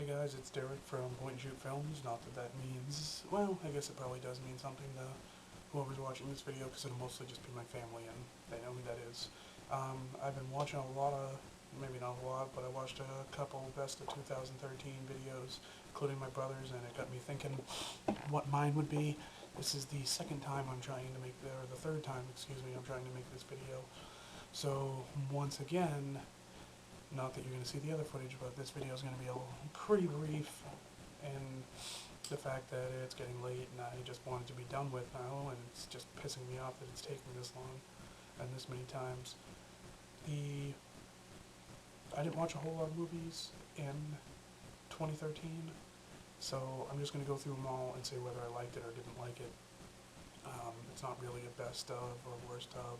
Hey guys, it's Derek from Point and Shoot Films. Not that that means, well, I guess it probably does mean something to whoever's watching this video, because it'll mostly just be my family and they know who that is. I've been watching a lot of, maybe not a lot, but I watched a couple best of 2013 videos, including my brother's, and it got me thinking what mine would be. This is the second time I'm trying to make, or the third time, excuse me, I'm trying to make this video. So, once again, not that you're going to see the other footage, but this video is going to be pretty brief, and the fact that it's getting late and I just wanted to be done with now, and it's just pissing me off that it's taken this long and this many times. I didn't watch a whole lot of movies in 2013, so I'm just going to go through them all and say whether I liked it or didn't like it. It's not really a best of or worst of.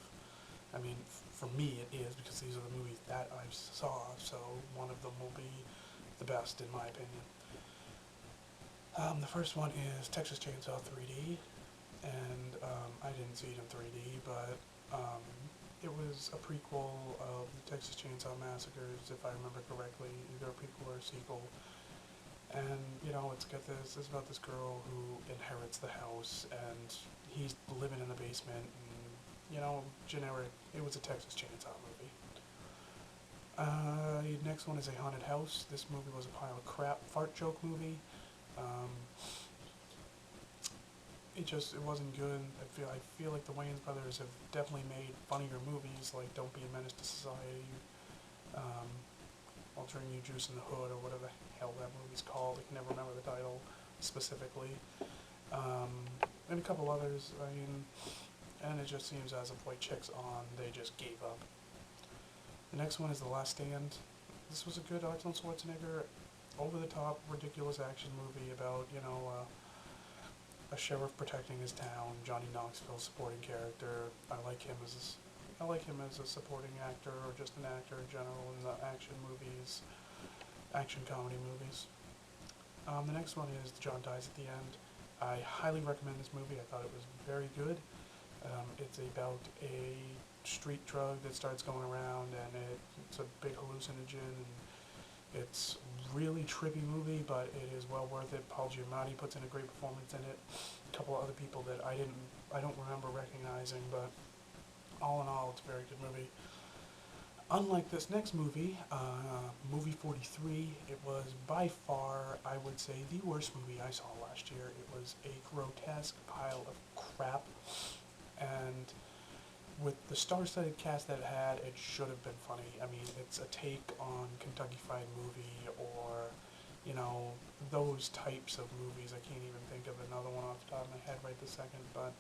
I mean, for me it is, because these are the movies that I saw, so one of them will be the best in my opinion. The first one is Texas Chainsaw 3D, and I didn't see it in 3D, but it was a prequel of the Texas Chainsaw Massacres, if I remember correctly, either a prequel or a sequel. And, you know, it's about this girl who inherits the house, and he's living in the basement, and, you know, generic. It was a Texas Chainsaw movie. Next one is A Haunted House. This movie was a pile of crap, fart joke movie. It wasn't good. I feel like the Wayans brothers have definitely made funnier movies, like Don't Be a Menace to Society, I'll Turn You Juice in the Hood, or whatever the hell that movie's called. I can never remember the title specifically. And a couple others. I mean, and it just seems as of White Chicks on, they just gave up. The next one is The Last Stand. This was a good Arnold Schwarzenegger, over-the-top, ridiculous action movie about, you know, a sheriff protecting his town. Johnny Knoxville, supporting character. I like him as a supporting actor, or just an actor in general in the action movies, action comedy movies. The next one is John Dies at the End. I highly recommend this movie. I thought it was very good. It's about a street drug that starts going around, and it's a big hallucinogen, and it's really trippy movie, but it is well worth it. Paul Giamatti puts in a great performance in it. A couple of other people that I don't remember recognizing, but all in all, it's a very good movie. Unlike this next movie, movie 43, it was by far, I would say, the worst movie I saw last year. It was a grotesque pile of crap, and with the star-studded cast that it had, it should have been funny. I mean, it's a take on Kentucky Fried Movie, or, you know, those types of movies. I can't even think of another one off the top of my head right this second, but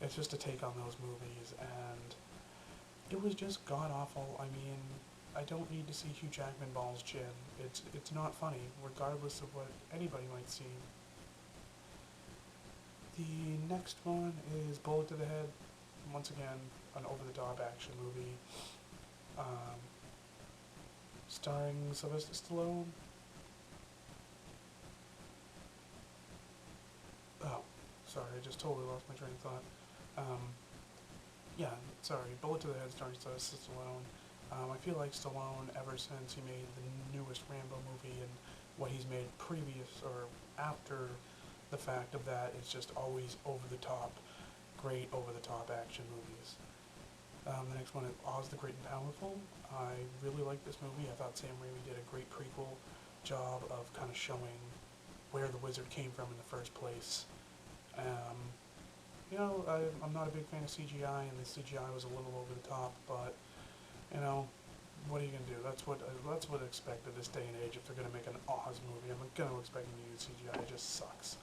it's just a take on those movies, and it was just god-awful. I mean, I don't need to see Hugh Jackman balls chin. It's not funny, regardless of what anybody might see. The next one is Bullet to the Head. Once again, an over-the-top action movie, starring Sylvester Stallone. Oh, sorry, I just totally lost my train of thought. Yeah, sorry, Bullet to the Head starring Sylvester Stallone. I feel like Stallone, ever since he made the newest Rambo movie and what he's made previous or after the fact of that, is just always over-the-top, great over-the-top action movies. The next one is Oz the Great and Powerful. I really liked this movie. I thought Sam Raimi did a great prequel job of kind of showing where the wizard came from in the first place. You know, I'm not a big fan of CGI, and the CGI was a little over the top, but, you know, what are you going to do? That's what I expect at this day and age. If they're going to make an Oz movie, I'm going to expect them to use CGI. It just sucks.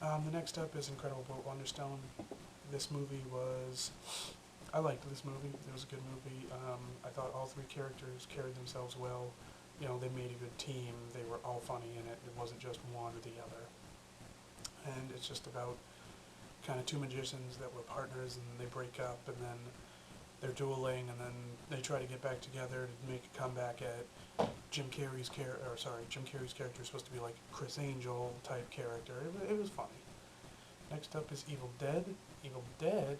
The next up is Incredible Burt Wonderstone. This movie I liked this movie. It was a good movie. I thought all three characters carried themselves well. You know, they made a good team. They were all funny in it. It wasn't just one or the other. And it's just about kind of two magicians that were partners, and they break up, and then they're dueling, and then they try to get back together to make a comeback at Jim Carrey's character is supposed to be like Chris Angel type character. It was funny. Next up is Evil Dead. Evil Dead,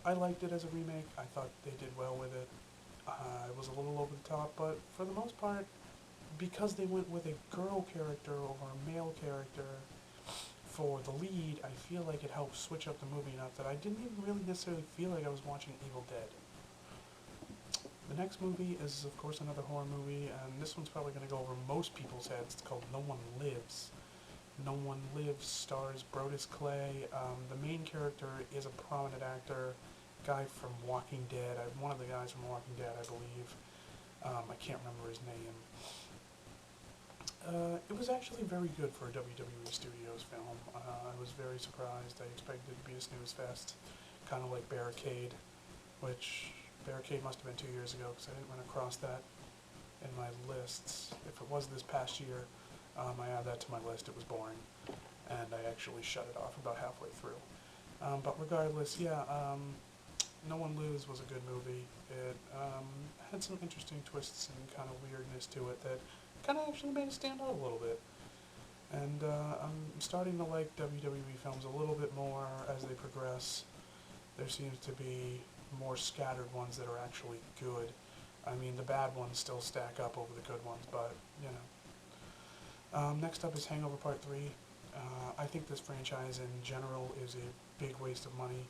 I liked it as a remake. I thought they did well with it. It was a little over the top, but for the most part, because they went with a girl character over a male character for the lead, I feel like it helped switch up the movie enough that I didn't even really necessarily feel like I was watching Evil Dead. The next movie is, of course, another horror movie, and this one's probably going to go over most people's heads. It's called No One Lives. No One Lives stars Brodus Clay. The main character is a prominent actor, guy from Walking Dead. One of the guys from Walking Dead, I believe. I can't remember his name. It was actually very good for a WWE Studios film. I was very surprised. I expected it to be a snooze fest, kind of like Barricade, which Barricade must have been 2 years ago because I didn't run across that in my lists. If it was this past year, I added that to my list. It was boring, and I actually shut it off about halfway through. But regardless, yeah, No One Lives was a good movie. It had some interesting twists and kind of weirdness to it that kind of actually made it stand out a little bit. And I'm starting to like WWE films a little bit more as they progress. There seems to be more scattered ones that are actually good. I mean, the bad ones still stack up over the good ones, but, you know. Next up is Hangover Part 3. I think this franchise in general is a big waste of money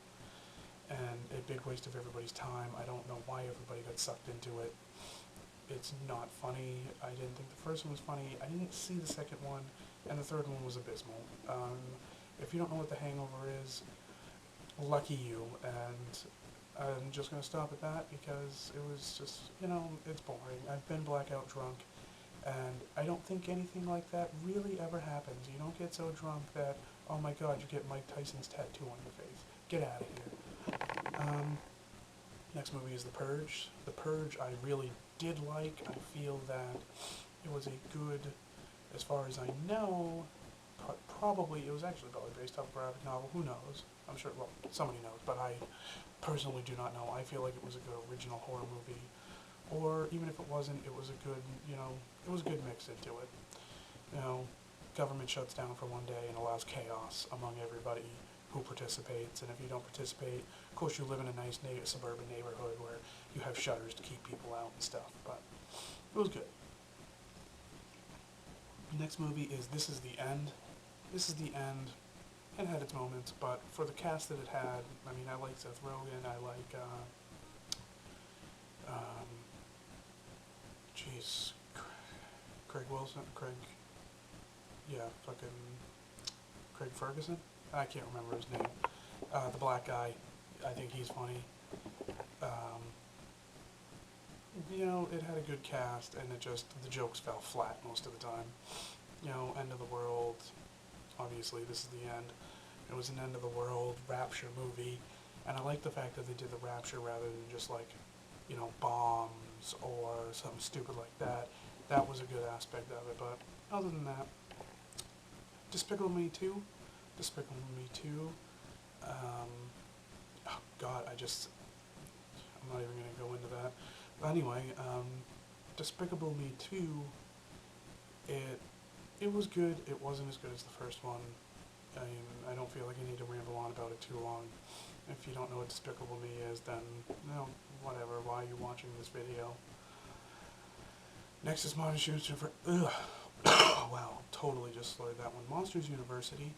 and a big waste of everybody's time. I don't know why everybody got sucked into it. It's not funny. I didn't think the first one was funny. I didn't see the second one, and the third one was abysmal. If you don't know what The Hangover is, lucky you, and I'm just going to stop at that because it was just, you know, it's boring. I've been blackout drunk, and I don't think anything like that really ever happens. You don't get so drunk that, oh my god, you get Mike Tyson's tattoo on your face. Get out of here. Next movie is The Purge. The Purge I really did like. I feel that it was a good, as far as I know, probably, it was actually probably based off a graphic novel. Who knows? I'm sure, well, somebody knows, but I personally do not know. I feel like it was a good original horror movie. Or even if it wasn't, it was a good, you know, it was a good mix into it. You know, government shuts down for one day and allows chaos among everybody who participates, and if you don't participate, of course you live in a nice suburban neighborhood where you have shutters to keep people out and stuff, but it was good. Next movie is This Is the End. This Is the End. It had its moments, but for the cast that it had, I mean, I like Seth Rogen, I like, Craig Ferguson? I can't remember his name. The black guy, I think he's funny. You know, it had a good cast, and the jokes fell flat most of the time. You know, end of the world, obviously this is the end. It was an end of the world rapture movie, and I like the fact that they did the rapture rather than just like, you know, bombs or something stupid like that. That was a good aspect of it, but other than that, Despicable Me 2. Despicable Me 2. Oh God, I'm not even going to go into that. But anyway, Despicable Me 2, it was good. It wasn't as good as the first one. I mean, I don't feel like I need to ramble on about it too long. If you don't know what Despicable Me is, then, no, whatever, why are you watching this video? Next is Monsters University. Wow, totally just slurred that one. Monsters University.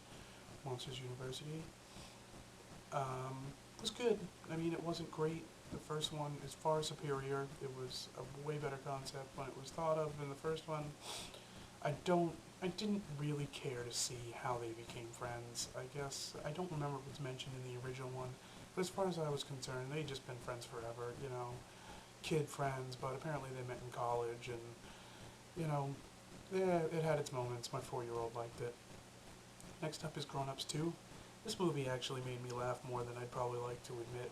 Was good. I mean, it wasn't great. The first one is far superior. It was a way better concept when it was thought of than the first one. I didn't really care to see how they became friends. I guess, I don't remember what was mentioned in the original one, but as far as I was concerned, they'd just been friends forever, you know, kid friends, but apparently they met in college, and, you know, yeah, it had its moments. My 4-year-old liked it. Next up is Grown Ups 2. This movie actually made me laugh more than I'd probably like to admit.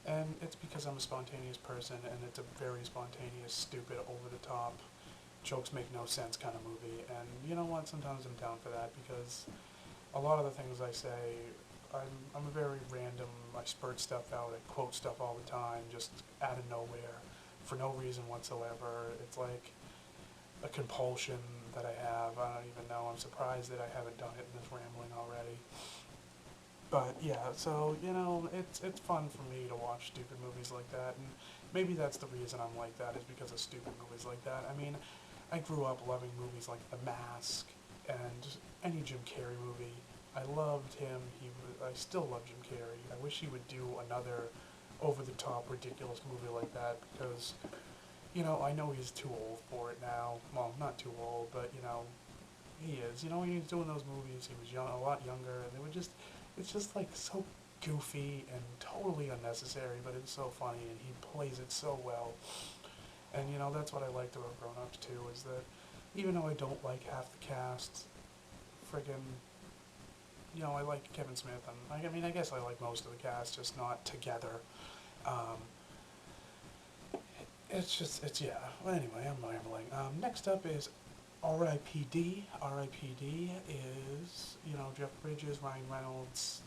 And it's because I'm a spontaneous person, and it's a very spontaneous, stupid, over-the-top, jokes make no sense kind of movie. And you know what? Sometimes I'm down for that, because a lot of the things I say, I'm a very random, I spurt stuff out, I quote stuff all the time, just out of nowhere, for no reason whatsoever. It's like a compulsion that I have. I don't even know. I'm surprised that I haven't done it in this rambling already. But yeah, so, you know, it's fun for me to watch stupid movies like that, and maybe that's the reason I'm like that, is because of stupid movies like that. I mean, I grew up loving movies like The Mask and any Jim Carrey movie. I loved him. I still love Jim Carrey. I wish he would do another over-the-top, ridiculous movie like that because, I know he's too old for it now. Well, not too old, but, he is. When he was doing those movies, he was a lot younger, and it's just like so goofy and totally unnecessary, but it's so funny, and he plays it so well. And, that's what I liked about Grown Ups, too, is that even though I don't like half the cast, friggin', I like Kevin Smith, and I guess I like most of the cast, just not together. Um, yeah. Well, anyway, I'm rambling. Next up is R.I.P.D. R.I.P.D. is, Jeff Bridges, Ryan Reynolds.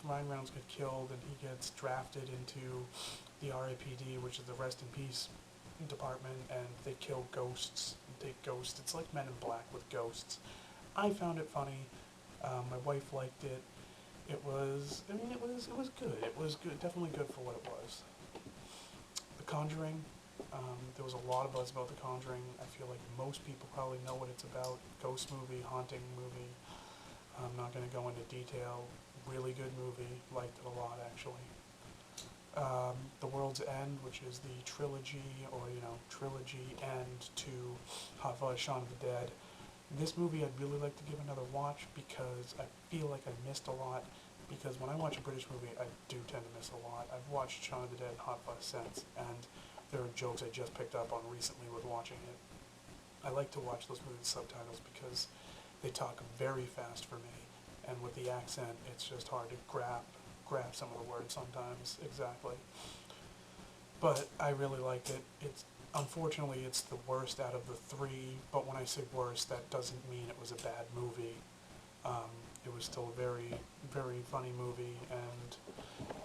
Ryan Reynolds get killed, and he gets drafted into the R.I.P.D., which is the Rest in Peace department, and they kill ghosts. It's like Men in Black with ghosts. I found it funny. My wife liked it. It was good. It was good, definitely good for what it was. The Conjuring, there was a lot of buzz about The Conjuring. I feel like most people probably know what it's about. Ghost movie, haunting movie. I'm not going to go into detail. Really good movie. Liked it a lot, actually. The World's End, which is the trilogy, or, trilogy end to Hot Fuzz, Shaun of the Dead. This movie I'd really like to give another watch because I feel like I missed a lot. Because when I watch a British movie, I do tend to miss a lot. I've watched Shaun of the Dead and Hot Fuzz since, and there are jokes I just picked up on recently with watching it. I like to watch those movies with subtitles because they talk very fast for me, and with the accent, it's just hard to grab some of the words sometimes exactly. But I really liked it. Unfortunately, it's the worst out of the three, but when I say worst, that doesn't mean it was a bad movie. It was still a very, very funny movie, and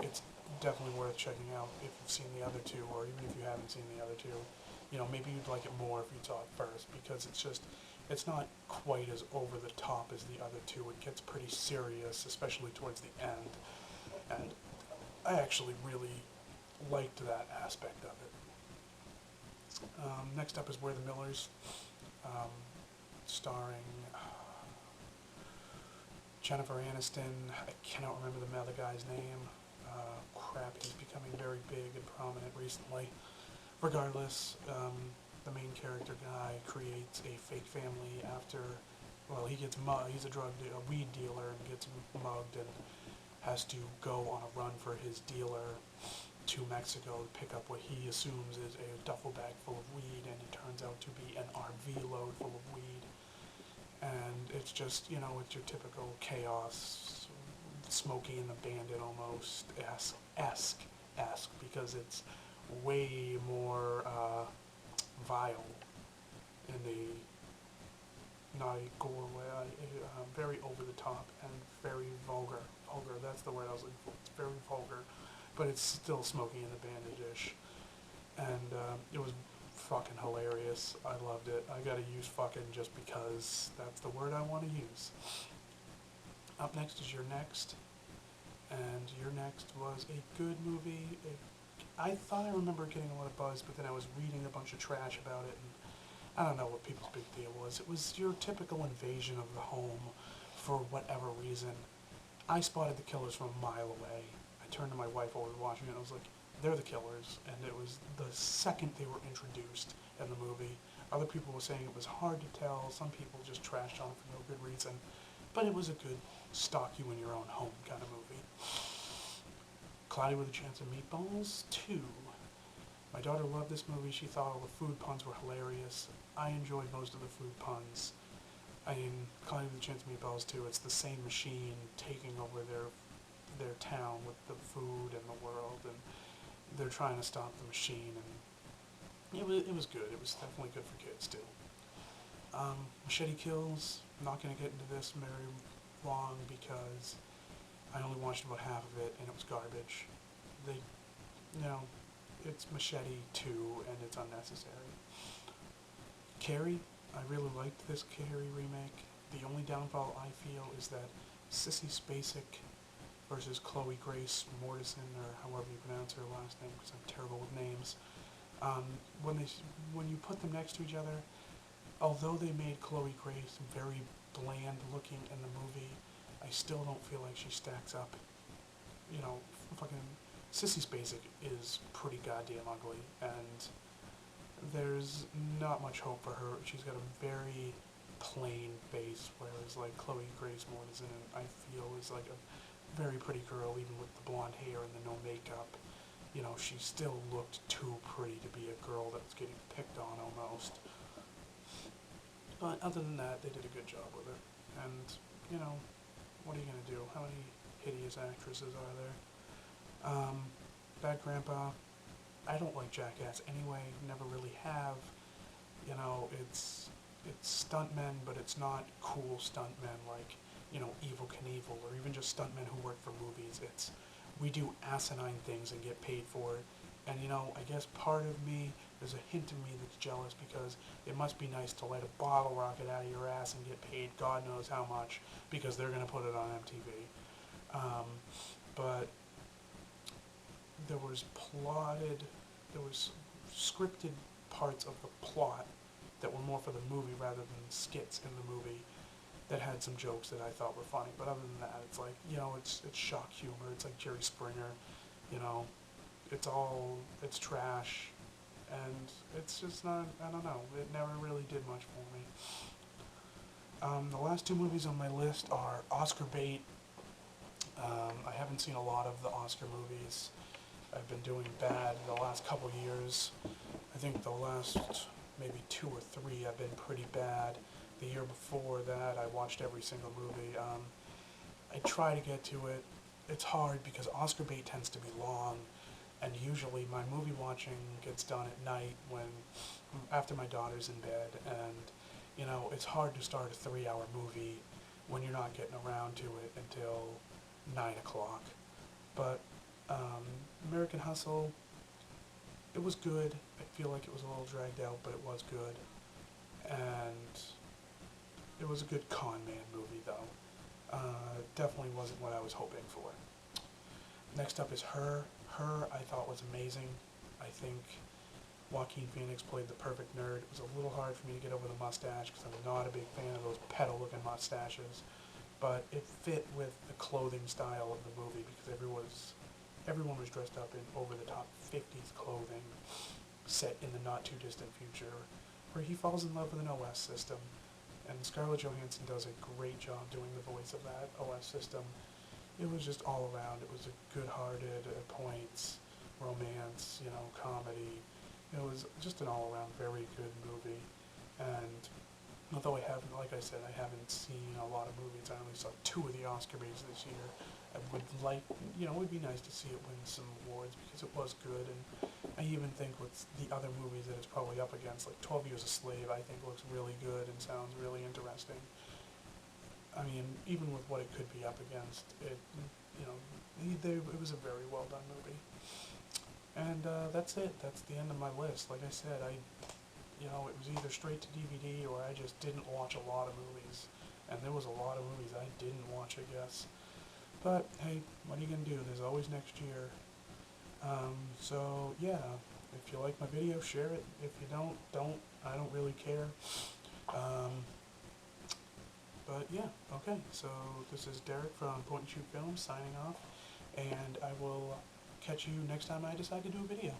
it's definitely worth checking out if you've seen the other two, or even if you haven't seen the other two. Maybe you'd like it more if you saw it first, because it's not quite as over the top as the other two. It gets pretty serious, especially towards the end, and I actually really liked that aspect of it. Next up is We're the Millers, starring Jennifer Aniston. I cannot remember the other guy's name. He's becoming very big and prominent recently. Regardless, the main character guy creates a fake family after, he gets mugged. He's a weed dealer, and gets mugged and has to go on a run for his dealer to Mexico to pick up what he assumes is a duffel bag full of weed, and it turns out to be an RV load full of weed. And it's just, it's your typical chaos, Smokey and the Bandit almost esque, because it's way more vile in the naughty gore way, very over the top and very vulgar. Vulgar, that's the word I was looking for. It's very vulgar, but it's still Smokey and the Bandit-ish. And it was fucking hilarious. I loved it. I gotta use fucking just because that's the word I want to use. Up next is Your Next. And Your Next was a good movie. I thought I remember getting a lot of buzz, but then I was reading a bunch of trash about it, and I don't know what people's big deal was. It was your typical invasion of the home for whatever reason. I spotted the killers from a mile away. I turned to my wife while we were watching it, and I was like, they're the killers. And it was the second they were introduced in the movie. Other people were saying it was hard to tell. Some people just trashed on it for no good reason. But it was a good stalk you in your own home kind of movie. Cloudy with a Chance of Meatballs 2. My daughter loved this movie. She thought all the food puns were hilarious. I enjoyed most of the food puns. Cloudy with a Chance of Meatballs 2, it's the same machine taking over their town with the food and the world, and they're trying to stop the machine, and it was good. It was definitely good for kids too. Machete Kills. I'm not going to get into this very long because I only watched about half of it and it was garbage. It's Machete 2 and it's unnecessary. Carrie. I really liked this Carrie remake. The only downfall I feel is that Sissy Spacek versus Chloe Grace Mortensen, or however you pronounce her last name, because I'm terrible with names. When you put them next to each other, although they made Chloe Grace very bland looking in the movie, I still don't feel like she stacks up. You know, fucking Sissy Spacek is pretty goddamn ugly, and there's not much hope for her. She's got a very plain face, whereas like Chloe Grace Moretz, I feel is like a very pretty girl, even with the blonde hair and the no makeup. You know, she still looked too pretty to be a girl that was getting picked on almost. But other than that, they did a good job with it. And, you know, what are you going to do? How many hideous actresses are there? Bad Grandpa, I don't like Jackass anyway, never really have. You know, it's stuntmen, but it's not cool stuntmen like, you know, Evel Knievel, or even just stuntmen who work for movies. It's, we do asinine things and get paid for it. And, you know, I guess part of me, there's a hint of me that's jealous, because it must be nice to light a bottle rocket out of your ass and get paid God knows how much, because they're going to put it on MTV. But there was scripted parts of the plot that were more for the movie rather than skits in the movie that had some jokes that I thought were funny. But other than that, it's like, you know, it's shock humor. It's like Jerry Springer, you know. It's trash, and it's just not, I don't know, it never really did much for me. The last two movies on my list are Oscar Bait. I haven't seen a lot of the Oscar movies. I've been doing bad the last couple years. I think the last maybe 2 or 3 I've been pretty bad. The year before that, I watched every single movie. I try to get to it. It's hard because Oscar Bait tends to be long, and usually my movie watching gets done at night after my daughter's in bed, and you know, it's hard to start a 3-hour movie when you're not getting around to it until 9 o'clock. But American Hustle, it was good. I feel like it was a little dragged out, but it was good. And it was a good con man movie, though. Definitely wasn't what I was hoping for. Next up is Her. Her, I thought, was amazing. I think Joaquin Phoenix played the perfect nerd. It was a little hard for me to get over the mustache because I'm not a big fan of those pedo-looking mustaches. But it fit with the clothing style of the movie because everyone was dressed up in over-the-top 50s clothing set in the not-too-distant future, where he falls in love with an OS system. And Scarlett Johansson does a great job doing the voice of that OS system. It was just all around. It was a good-hearted, at points, romance, you know, comedy. It was just an all-around very good movie. And although like I said, I haven't seen a lot of movies. I only saw 2 of the Oscar baits this year. I would like, you know, it would be nice to see it win some awards because it was good. And I even think with the other movies that it's probably up against, like 12 Years a Slave, I think looks really good and sounds really interesting. I mean, even with what it could be up against, it was a very well done movie. And that's it. That's the end of my list. Like I said, it was either straight to DVD or I just didn't watch a lot of movies. And there was a lot of movies I didn't watch, I guess. But hey, what are you gonna do? There's always next year. So yeah, if you like my video, share it. If you don't. I don't really care. But yeah, okay. So this is Derek from Point and Shoot Films signing off, and I will catch you next time I decide to do a video.